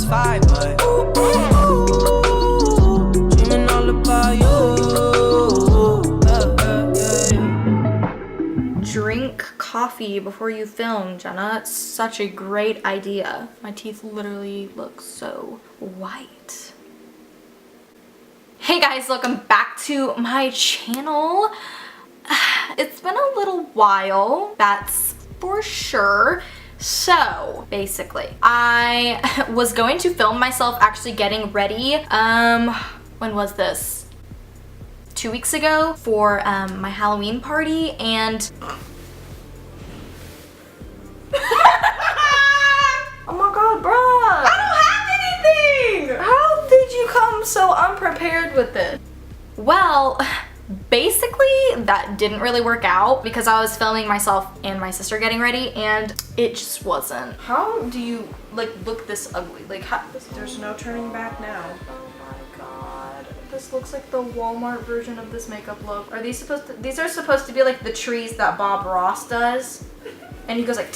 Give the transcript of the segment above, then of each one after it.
satisfied, but dreaming all about you. Drink coffee before you film, Jenna. It's such a great idea. My teeth literally look so white. Hey guys, welcome back to my channel. It's been a little while, that's for sure. So basically, I was going to film myself actually getting ready. When was this? 2 weeks ago for my Halloween party, and oh my god, bruh! I don't have anything! How did you come so unprepared with this? Well, basically that didn't really work out because I was filming myself and my sister getting ready, and it just wasn't. How do you like look this ugly? Like how, there's no turning back now. this looks like the Walmart version of this makeup look. Are these supposed to, these are supposed to be like the trees that Bob Ross does, and he goes like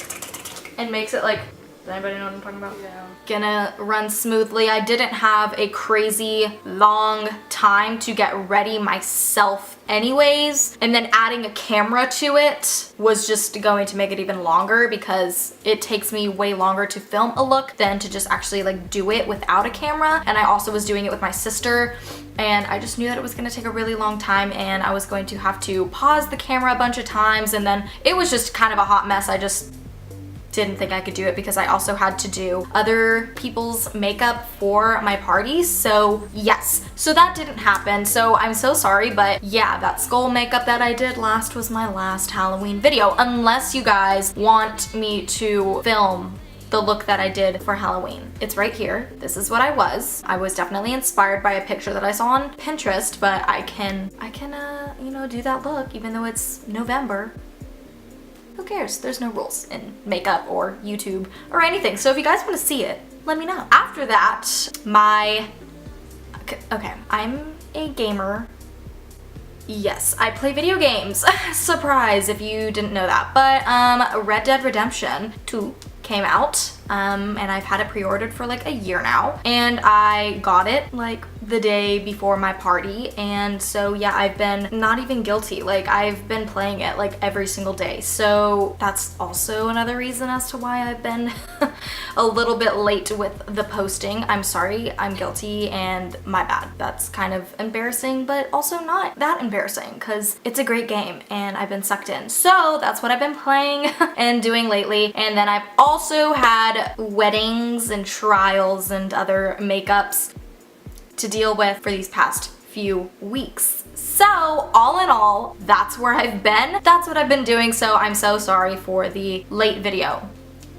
and makes it like, does anybody know what I'm talking about? Yeah. Gonna run smoothly. I didn't have a crazy long time to get ready myself anyways, and then adding a camera to it was just going to make it even longer because it takes me way longer to film a look than to just actually like do it without a camera. And I also was doing it with my sister, and I just knew that it was going to take a really long time, and I was going to have to pause the camera a bunch of times, and then it was just kind of a hot mess. I just didn't think I could do it because I also had to do other people's makeup for my party. So yes, so that didn't happen. So I'm so sorry, but yeah, that skull makeup that I did last was my last Halloween video, unless you guys want me to film the look that I did for Halloween. It's right here. This is what I was. I was definitely inspired by a picture that I saw on Pinterest, but I can you know, do that look even though it's November. Who cares? There's no rules in makeup or YouTube or anything. So if you guys want to see it, let me know. After that, okay, I'm a gamer. Yes, I play video games. Surprise if you didn't know that. But Red Dead Redemption 2 came out, and I've had it pre-ordered for like a year now, and I got it like the day before my party, and so yeah, I've been not even guilty, like I've been playing it like every single day. So that's also another reason as to why I've been a little bit late with the posting. I'm sorry, I'm guilty and my bad. That's kind of embarrassing, but also not that embarrassing because it's a great game and I've been sucked in. So that's what I've been playing and doing lately. And then I've also had weddings and trials and other makeups to deal with for these past few weeks. So all in all, that's where I've been. That's what I've been doing. So I'm so sorry for the late video.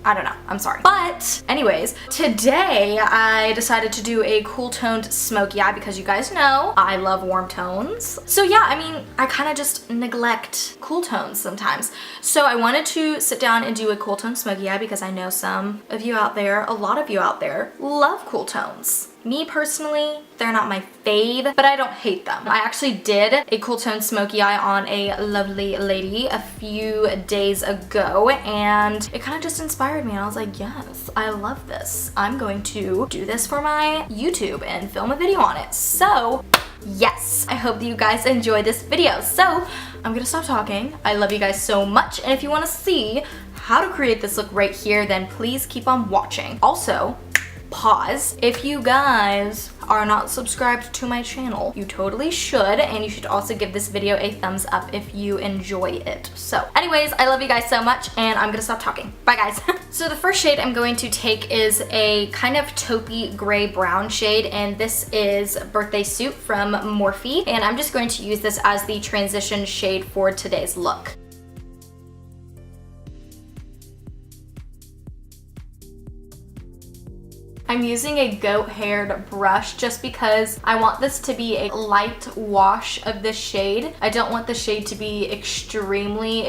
I don't know, I'm sorry. But anyways, today I decided to do a cool toned smoky eye because you guys know I love warm tones. So yeah, I mean, I kind of just neglect cool tones sometimes. So I wanted to sit down and do a cool tone smoky eye because I know some of you out there, a lot of you out there, love cool tones. Me personally, they're not my fave, but I don't hate them. I actually did a cool tone smoky eye on a lovely lady a few days ago, and it kind of just inspired me, and I was like, yes, I love this. I'm going to do this for my YouTube and film a video on it. So yes, I hope that you guys enjoy this video. So I'm gonna stop talking. I love you guys so much, and if you want to see how to create this look right here, then please keep on watching. Also, pause. If you guys are not subscribed to my channel, you totally should, and you should also give this video a thumbs up if you enjoy it. So anyways, I love you guys so much, and I'm gonna stop talking. Bye guys. So the first shade I'm going to take is a kind of taupey gray brown shade, and this is Birthday Suit from Morphe, and I'm just going to use this as the transition shade for today's look. I'm using a goat-haired brush just because I want this to be a light wash of this shade. I don't want the shade to be extremely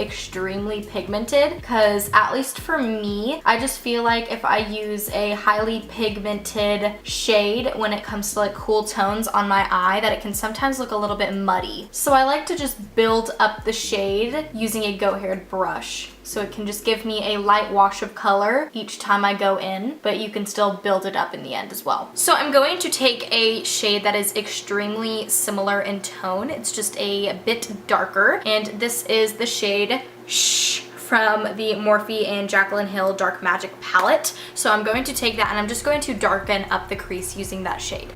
pigmented, because at least for me, I just feel like if I use a highly pigmented shade when it comes to like cool tones on my eye, that it can sometimes look a little bit muddy. So I like to just build up the shade using a goat-haired brush. So it can just give me a light wash of color each time I go in, but you can still build it up in the end as well. So I'm going to take a shade that is extremely similar in tone. It's just a bit darker, and this is the shade Shh from the Morphe and Jaclyn Hill Dark Magic palette. So I'm going to take that and I'm just going to darken up the crease using that shade.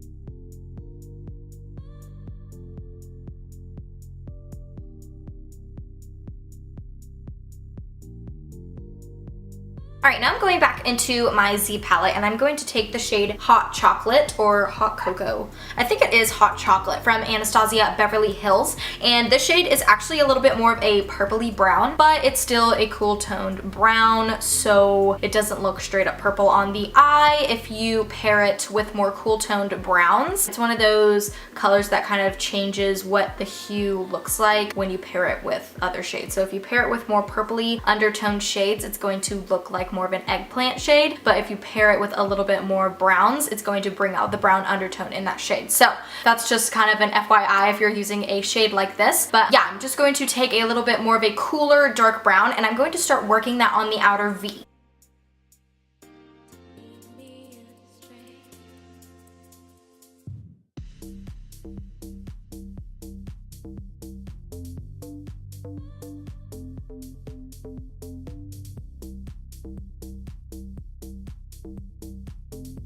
Alright, now I'm going back into my Z palette and I'm going to take the shade Hot Chocolate or Hot Cocoa. I think it is Hot Chocolate from Anastasia Beverly Hills. And this shade is actually a little bit more of a purpley brown, but it's still a cool toned brown, so it doesn't look straight up purple on the eye if you pair it with more cool toned browns. It's one of those colors that kind of changes what the hue looks like when you pair it with other shades. So if you pair it with more purpley undertoned shades, it's going to look like more of an eggplant shade, but if you pair it with a little bit more browns, it's going to bring out the brown undertone in that shade. So that's just kind of an FYI if you're using a shade like this. But yeah, I'm just going to take a little bit more of a cooler dark brown and I'm going to start working that on the outer V.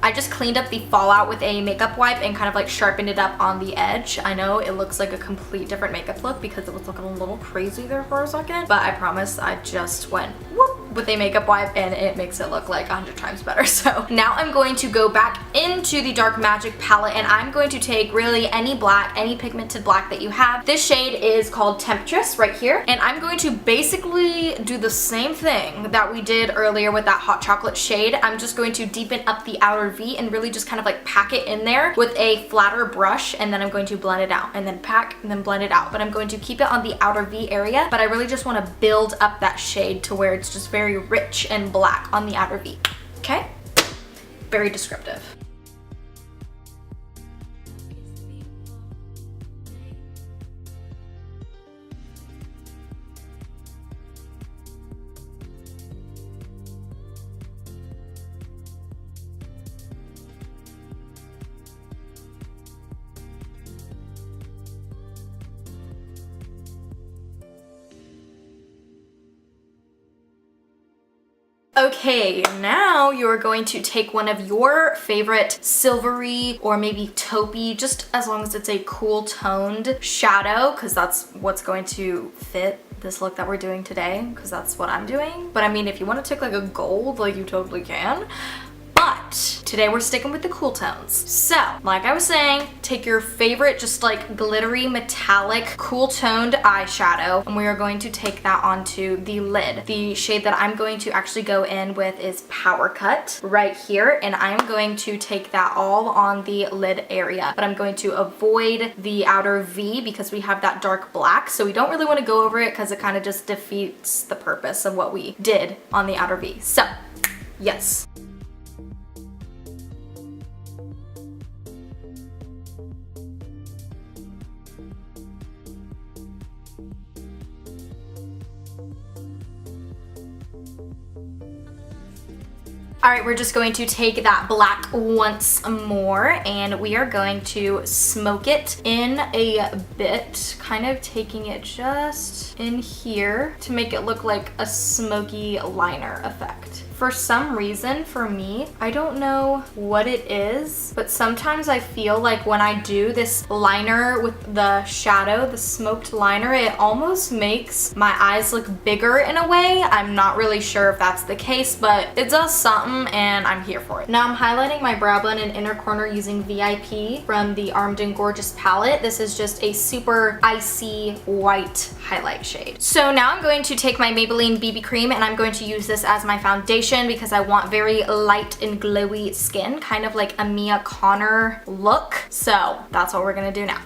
I just cleaned up the fallout with a makeup wipe and kind of like sharpened it up on the edge. I know it looks like a complete different makeup look because it was looking a little crazy there for a second, but I promise I just went whoop with a makeup wipe and it makes it look like 100 times better. So now I'm going to go back into the Dark Magic palette and I'm going to take really any black, any pigmented black that you have. This shade is called Temptress right here, and I'm going to basically do the same thing that we did earlier with that Hot Chocolate shade. I'm just going to deepen up the outer V and really just kind of like pack it in there with a flatter brush, and then I'm going to blend it out and then pack and then blend it out. But I'm going to keep it on the outer V area, but I really just want to build up that shade to where it's just very rich and black on the outer V. Okay? Very descriptive. Okay, now you're going to take one of your favorite silvery or maybe taupey, just as long as it's a cool toned shadow, because that's what's going to fit this look that we're doing today, because that's what I'm doing. But I mean, if you want to take like a gold, like you totally can. But today we're sticking with the cool tones. So, like I was saying, take your favorite just like glittery metallic cool toned eyeshadow and we are going to take that onto the lid. The shade that I'm going to actually go in with is Power Cut right here, and I'm going to take that all on the lid area. But I'm going to avoid the outer V because we have that dark black, so we don't really want to go over it because it kind of just defeats the purpose of what we did on the outer V. So, yes. Alright, we're just going to take that black once more and we are going to smoke it in a bit, kind of taking it just in here to make it look like a smoky liner effect. For some reason, for me, I don't know what it is, but sometimes I feel like when I do this liner with the shadow, the smoked liner, it almost makes my eyes look bigger in a way. I'm not really sure if that's the case, but it does something and I'm here for it. Now I'm highlighting my brow bone and inner corner using VIP from the Armed and Gorgeous palette. This is just a super icy white highlight shade. So now I'm going to take my Maybelline BB cream and I'm going to use this as my foundation because I want very light and glowy skin, kind of like a Mia Connor look. So that's what we're gonna do now.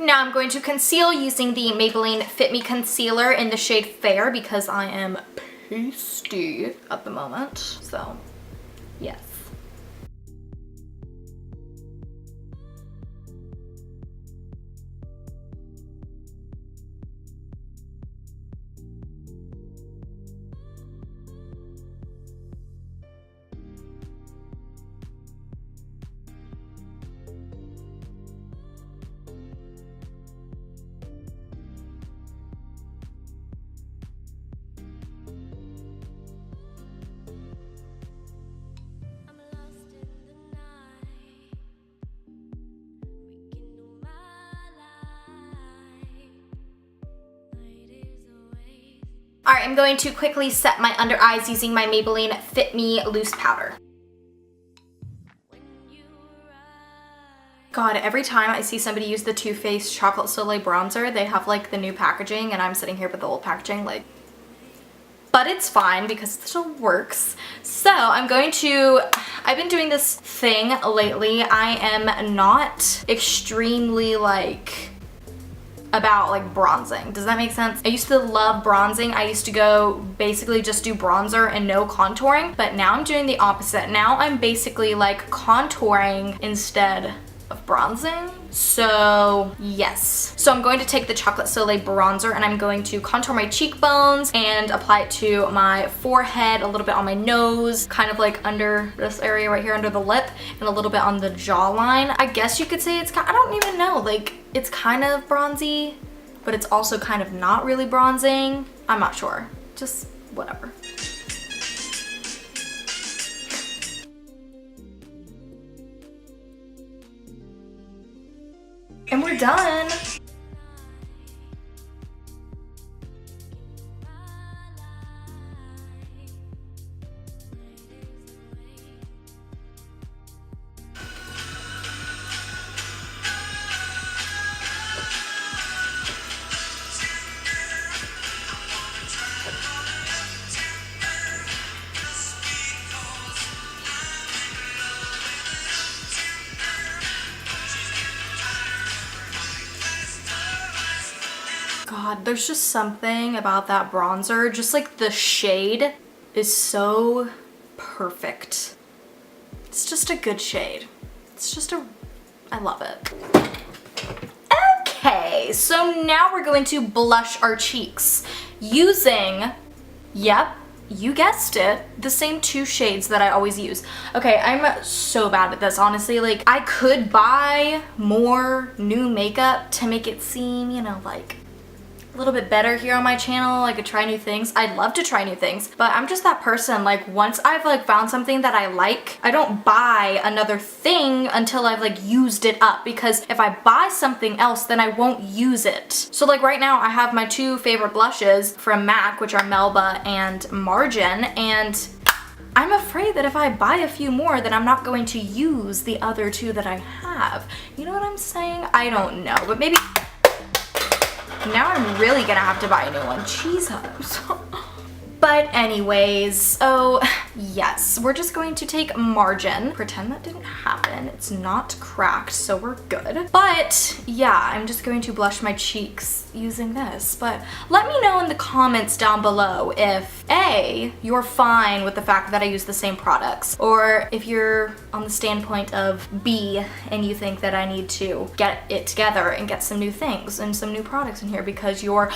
Now I'm going to conceal using the Maybelline Fit Me Concealer in the shade Fair because I am pasty at the moment. So, yes. Alright, I'm going to quickly set my under eyes using my Maybelline Fit Me Loose Powder. God, every time I see somebody use the Too Faced Chocolate Soleil bronzer, they have like the new packaging and I'm sitting here with the old packaging like... But it's fine because it still works. So I'm going to... I've been doing this thing lately. I am not extremely like... about like bronzing. Does that make sense? I used to love bronzing. I used to go basically just do bronzer and no contouring, but now I'm doing the opposite. Now I'm basically like contouring instead of bronzing. So yes. So I'm going to take the Chocolate Soleil bronzer and I'm going to contour my cheekbones and apply it to my forehead, a little bit on my nose, kind of like under this area right here under the lip, and a little bit on the jawline. I guess you could say it's kind, I don't even know, like it's kind of bronzy, but it's also kind of not really bronzing. I'm not sure. Just whatever. And we're done. God, there's just something about that bronzer, just like the shade is so perfect. It's just a good shade. It's just I love it. Okay, so now we're going to blush our cheeks using, yep, you guessed it, the same two shades that I always use. Okay, I'm so bad at this, honestly. Like, I could buy more new makeup to make it seem, you know, like a little bit better here on my channel. I could try new things. I'd love to try new things, but I'm just that person. Like, once I've like found something that I like, I don't buy another thing until I've like used it up, because if I buy something else, then I won't use it. So like right now I have my two favorite blushes from MAC, which are Melba and Margin, and I'm afraid that if I buy a few more, then I'm not going to use the other two that I have. You know what I'm saying? I don't know, but maybe now I'm really gonna have to buy a new one. Jesus. But anyways, so yes, we're just going to take Margin. Pretend that didn't happen. It's not cracked, so we're good. But yeah, I'm just going to blush my cheeks using this. But let me know in the comments down below if A, you're fine with the fact that I use the same products, or if you're on the standpoint of B and you think that I need to get it together and get some new things and some new products in here because you're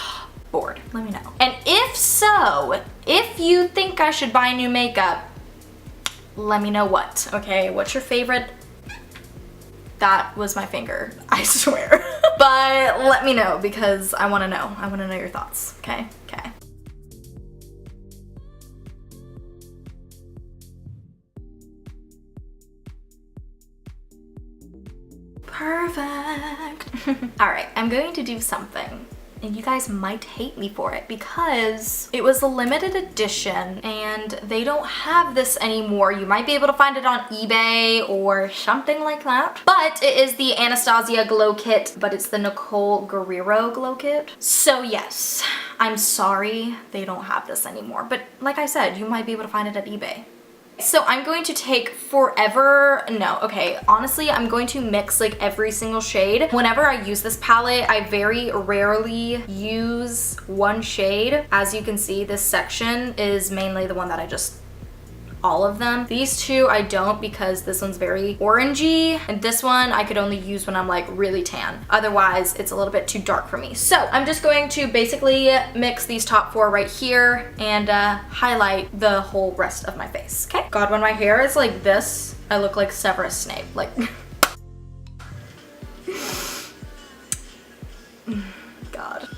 bored. Let me know. And if so, if you think I should buy new makeup, let me know what, okay? What's your favorite? That was my finger, I swear. But let me know because I wanna know. I wanna know your thoughts, okay? Okay. Perfect. All right, I'm going to do something. And you guys might hate me for it because it was a limited edition and they don't have this anymore. You might be able to find it on eBay or something like that. But it is the Anastasia Glow Kit, but it's the Nicole Guerriero Glow Kit. So yes, I'm sorry they don't have this anymore. But like I said, you might be able to find it at eBay. So I'm going to take honestly, I'm going to mix like every single shade. Whenever I use this palette, I very rarely use one shade. As you can see, this section is mainly the one that I just all of them. These two I don't, because this one's very orangey, and this one I could only use when I'm like really tan. Otherwise, it's a little bit too dark for me. So I'm just going to basically mix these top 4 right here and highlight the whole rest of my face, okay? God, when my hair is like this, I look like Severus Snape, like God.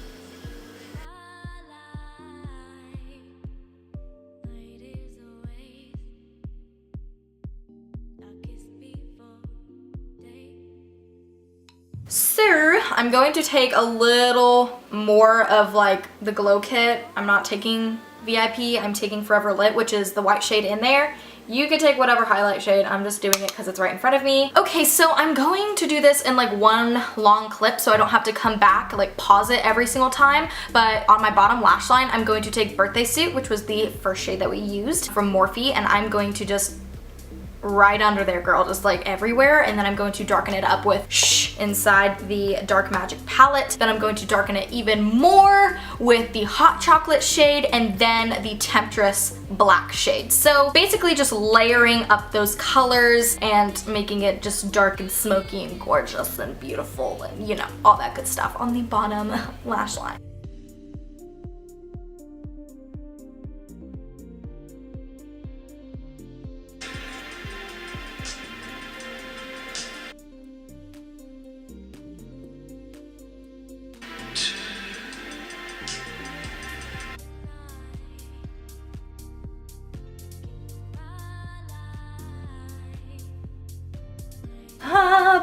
So I'm going to take a little more of like the glow kit. I'm not taking VIP, I'm taking Forever Lit, which is the white shade in there. You could take whatever highlight shade, I'm just doing it because it's right in front of me. Okay, so I'm going to do this in like one long clip so I don't have to come back, like pause it every single time. But on my bottom lash line, I'm going to take Birthday Suit, which was the first shade that we used from Morphe, and I'm going to just right under there, girl, just like everywhere. And then I'm going to darken it up with Shh inside the Dark Magic palette. Then I'm going to darken it even more with the Hot Chocolate shade and then the Temptress black shade. So basically just layering up those colors and making it just dark and smoky and gorgeous and beautiful and, you know, all that good stuff on the bottom lash line.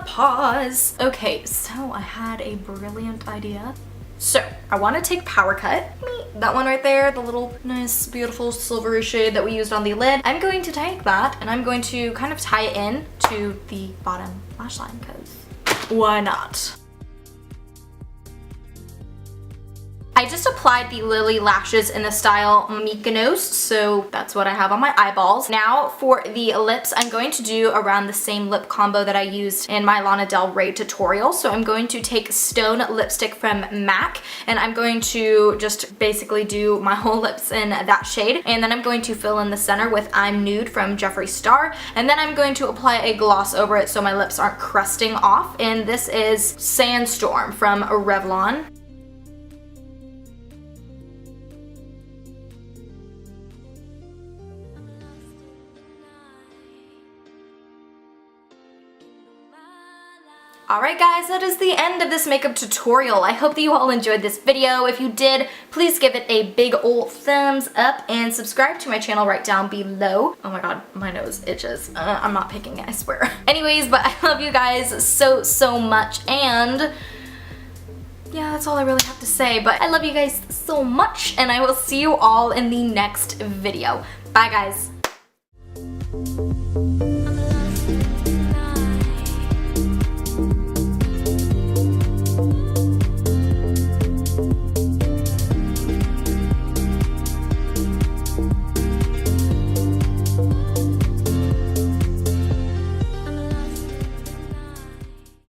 Pause. Okay, so I had a brilliant idea. So I want to take Power Cut, that one right there, the little nice beautiful silvery shade that we used on the lid. I'm going to take that and I'm going to kind of tie it in to the bottom lash line, because why not? I just applied the Lilly Lashes in the style Mykonos, so that's what I have on my eyeballs. Now for the lips, I'm going to do around the same lip combo that I used in my Lana Del Rey tutorial. So I'm going to take Stone lipstick from MAC, and I'm going to just basically do my whole lips in that shade. And then I'm going to fill in the center with I'm Nude from Jeffree Star. And then I'm going to apply a gloss over it so my lips aren't crusting off. And this is Sandstorm from Revlon. Alright guys, that is the end of this makeup tutorial. I hope that you all enjoyed this video. If you did, please give it a big old thumbs up and subscribe to my channel right down below. Oh my god, my nose itches. I'm not picking it, I swear. Anyways, but I love you guys so much, and yeah, that's all I really have to say. But I love you guys so much, and I will see you all in the next video. Bye guys.